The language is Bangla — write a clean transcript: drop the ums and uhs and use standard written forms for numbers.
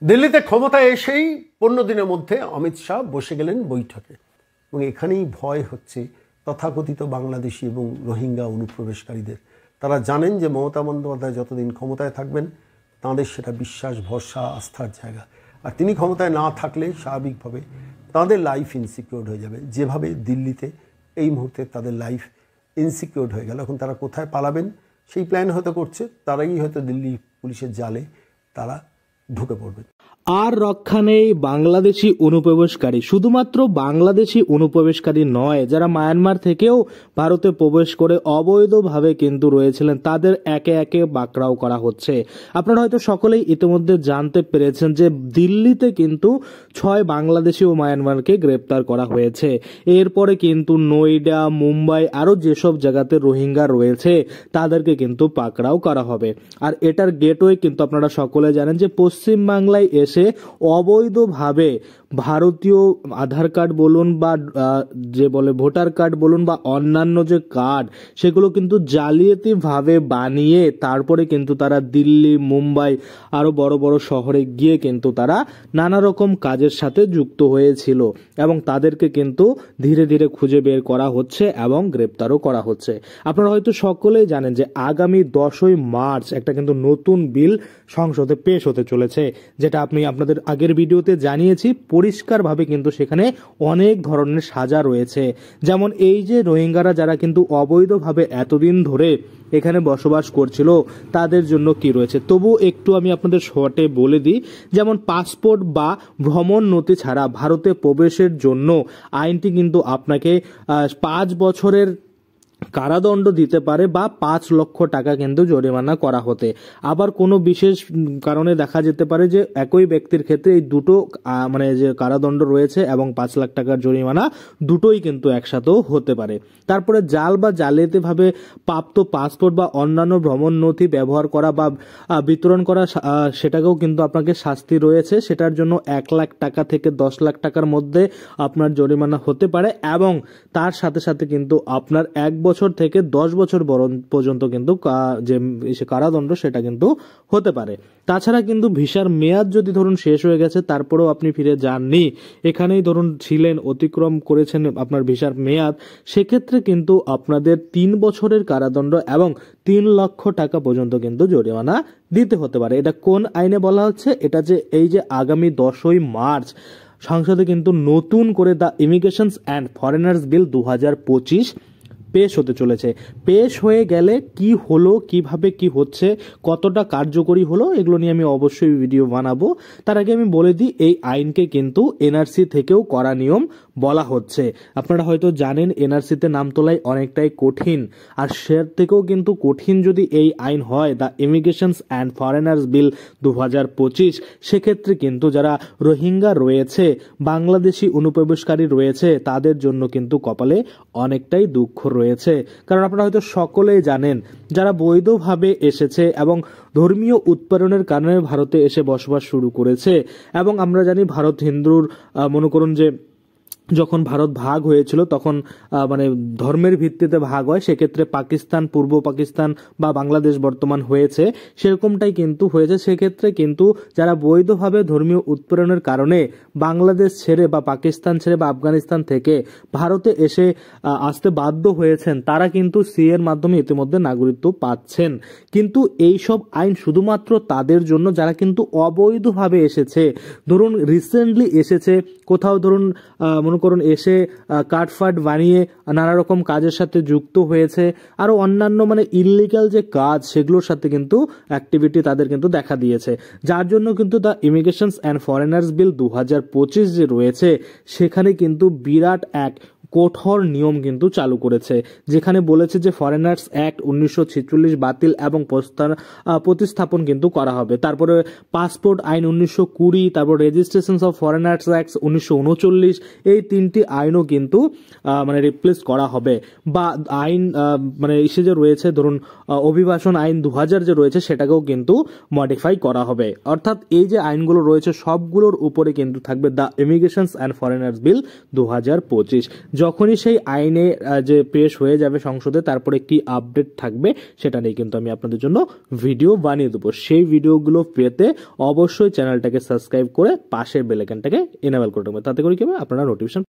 দিল্লিতে ক্ষমতায় এসেই 15 দিনের মধ্যে অমিত শাহ বসে গেলেন বৈঠকে এবং এখানেই ভয় হচ্ছে তথাকথিত বাংলাদেশি এবং রোহিঙ্গা অনুপ্রবেশকারীদের। তারা জানেন যে মমতা বন্দ্যোপাধ্যায় যতদিন ক্ষমতায় থাকবেন তাঁদের সেটা বিশ্বাস, ভরসা, আস্থার জায়গা। আর তিনি ক্ষমতায় না থাকলে স্বাভাবিকভাবে তাঁদের লাইফ ইনসিকিউর হয়ে যাবে, যেভাবে দিল্লিতে এই মুহূর্তে তাদের লাইফ ইনসিকিউর হয়ে গেল। এখন তারা কোথায় পালাবেন সেই প্ল্যান হয়তো করছে, তারাই হয়তো দিল্লি পুলিশের জালে তারা ঢুকে পড়বেন। আর রক্ষা নেই বাংলাদেশি অনুপ্রবেশকারী। শুধুমাত্র বাংলাদেশি অনুপ্রবেশকারী নয়, যারা মায়ানমার থেকেও ভারতে প্রবেশ করে অবৈধভাবে কিন্তু রয়েছিলেন, তাদের একে একে পাকড়াও করা হচ্ছে। আপনারা হয়তো সকলেই ইতিমধ্যে জানতে পেরেছেন যে দিল্লিতে কিন্তু 6 বাংলাদেশি ও মায়ানমারকে গ্রেপ্তার করা হয়েছে। এরপরে কিন্তু নয়ডা, মুম্বাই আরও যেসব জায়গাতে রোহিঙ্গা রয়েছে তাদেরকে কিন্তু পাকড়াও করা হবে। আর এটার গেটওয়ে কিন্তু আপনারা সকলে জানেন যে পশ্চিমবাংলায় এসে অবৈধভাবে ভারতীয় আধার কার্ড বলুন বা যে বলে ভোটার কার্ড বলুন বা অন্যান্য যে কার্ড, সেগুলো কিন্তু জালিয়াতিভাবে বানিয়ে তারপরে কিন্তু তারা দিল্লি, মুম্বাই আরো বড় বড় শহরে গিয়ে কিন্তু তারা নানা রকম কাজের সাথে যুক্ত হয়েছিল এবং তাদেরকে কিন্তু ধীরে ধীরে খুঁজে বের করা হচ্ছে এবং গ্রেপ্তারও করা হচ্ছে। আপনারা হয়তো সকলেই জানেন যে আগামী 10ই মার্চ একটা কিন্তু নতুন বিল সংসদে পেশ হতে চলেছে, যেটা আমি আপনাদের আগের ভিডিওতে জানিয়েছি। পরিষ্কারভাবে কিন্তু সেখানে অনেক ধরনের সাজা রয়েছে, যেমন এই যে রোহিঙ্গারা যারা কিন্তু অবৈধভাবে এতদিন ধরে এখানে বসবাস করছিল তাদের জন্য কি রয়েছে, তবু একটু আমি আপনাদের শর্টে বলে দিই। যেমন পাসপোর্ট বা ভ্রমণ নথি ছাড়া ভারতে প্রবেশের জন্য আইনটি কিন্তু আপনাকে 5 বছরের কারাদণ্ড দিতে পারে বা 5 লক্ষ টাকা কিন্তু জরিমানা করা হতে। আবার কোনো বিশেষ কারণে দেখা যেতে পারে যে একই ব্যক্তির ক্ষেত্রে এই দুটো মানে যে কারাদণ্ড রয়েছে এবং 5 লাখ টাকার জরিমানা দুটোই কিন্তু একসাথেও হতে পারে। তারপরে জাল বা জালিয়াতিভাবে প্রাপ্ত পাসপোর্ট বা অন্যান্য ভ্রমণ নথি ব্যবহার করা বা বিতরণ করা, সেটাকেও কিন্তু আপনাকে শাস্তি রয়েছে। সেটার জন্য 1 লাখ টাকা থেকে 10 লাখ টাকার মধ্যে আপনার জরিমানা হতে পারে এবং তার সাথে সাথে কিন্তু আপনার 1 বছর থেকে 10 বছর পর্যন্ত কিন্তু যে কারাদণ্ড সেটা কিন্তু হতে পারে। তাছাড়া কিন্তু ভিসার মেয়াদ যদি ধরুন শেষ হয়ে গেছে তারপরেও আপনি ফিরে যাননি, এখানেই ধরুন ছিলেন, অতিক্রম করেছেন আপনার ভিসার মেয়াদ, সেক্ষেত্রে কিন্তু আপনাদের 3 বছরের কারাদণ্ড এবং 3 লক্ষ টাকা পর্যন্ত কিন্তু জরিমানা দিতে হতে পারে। এটা কোন আইনে বলা হচ্ছে? এটা যে এই যে আগামী 10ই মার্চ সংসদে কিন্তু নতুন করে দ্য ইমিগ্রেশনস অ্যান্ড ফরেনার্স বিল 2025 পেশ হতে চলেছে। পেশ হয়ে গেলে কি হলো, কিভাবে কি হচ্ছে, কতটা কার্যকরী হলো, এগুলো নিয়ে আমি অবশ্যই ভিডিও বানাবো। তার আগে আমি বলে দিই, এই আইনকে কিন্তু এনআরসি থেকেও করা নিয়ম বলা হচ্ছে। আপনারা হয়তো জানেন এনআরসিতে নাম তোলাই অনেকটাই কঠিন, আর সের থেকেও কিন্তু কঠিন যদি এই আইন হয়, দ্য ইমিগ্রেশনস অ্যান্ড ফরেনার্স বিল 2025, সেক্ষেত্রে কিন্তু যারা রোহিঙ্গা রয়েছে, বাংলাদেশি অনুপ্রবেশকারী রয়েছে, তাদের জন্য কিন্তু কপালে অনেকটাই দুঃখ রয়েছে। কারণ আপনারা হয়তো সকলেই জানেন যারা বৈধভাবে এসেছে এবং ধর্মীয় উৎপীড়নের কারণে ভারতে এসে বসবাস শুরু করেছে, এবং আমরা জানি ভারত হিন্দুর মনে করুন যে যখন ভারত ভাগ হয়েছিল তখন মানে ধর্মের ভিত্তিতে ভাগ হয়, সেক্ষেত্রে পাকিস্তান, পূর্ব পাকিস্তান বা বাংলাদেশ বর্তমান হয়েছে, সেরকমটাই কিন্তু হয়েছে। সেক্ষেত্রে কিন্তু যারা বৈধভাবে ধর্মীয় উৎপীড়নের কারণে বাংলাদেশ ছেড়ে বা পাকিস্তান ছেড়ে বা আফগানিস্তান থেকে ভারতে এসে আসতে বাধ্য হয়েছেন, তারা কিন্তু সিএর মাধ্যমে ইতিমধ্যে নাগরিকত্ব পাচ্ছেন। কিন্তু এইসব আইন শুধুমাত্র তাদের জন্য যারা কিন্তু অবৈধভাবে এসেছে, ধরুন রিসেন্টলি এসেছে কোথাও, ধরুন মনে করুন এসে কার্ডফার্ড বানিয়ে নানা রকম কাজের সাথে যুক্ত হয়েছে, আরো অন্যান্য মানে ইললিগাল যে কাজ সেগুলোর সাথে কিন্তু অ্যাক্টিভিটি তাদের কিন্তু দেখা দিয়েছে। যার জন্য কিন্তু দ্য ইমিগ্রেশনস অ্যান্ড ফরেনার্স বিল 2025 যে রয়েছে সেখানে কিন্তু বিরাট এক কঠোর নিয়ম কিন্তু চালু করেছে, যেখানে বলেছে যে ফরেনার্স অ্যাক্ট 1946 বাতিল এবং প্রতিস্থাপন কিন্তু করা হবে। তারপরে পাসপোর্ট আইন 1920, তারপর রেজিস্ট্রেশন অফ ফরেনার্স অ্যাক্ট 1939, এই 3টি আইনও কিন্তু মানে রিপ্লেস করা হবে। বা আইন মানে এসে যে রয়েছে ধরুন অভিবাসন আইন 2000 যে রয়েছে সেটাকেও কিন্তু মডিফাই করা হবে। অর্থাৎ এই যে আইনগুলো রয়েছে সবগুলোর উপরে কিন্তু থাকবে দ্য ইমিগ্রেশনস অ্যান্ড ফরেনার্স বিল 2025। যখনই সেই আইনে যে পেশ হয়ে যাবে সংসদে, তারপরে কি আপডেট থাকবে সেটা নিয়ে কিন্তু আমি আপনাদের জন্য ভিডিও বানিয়ে দেবো। সেই ভিডিওগুলো পেতে অবশ্যই চ্যানেলটাকে সাবস্ক্রাইব করে পাশের বেল আইকনটাকে এনেবল করে দেবেন, তাতে করে কি হবে আপনারা নোটিফিকেশন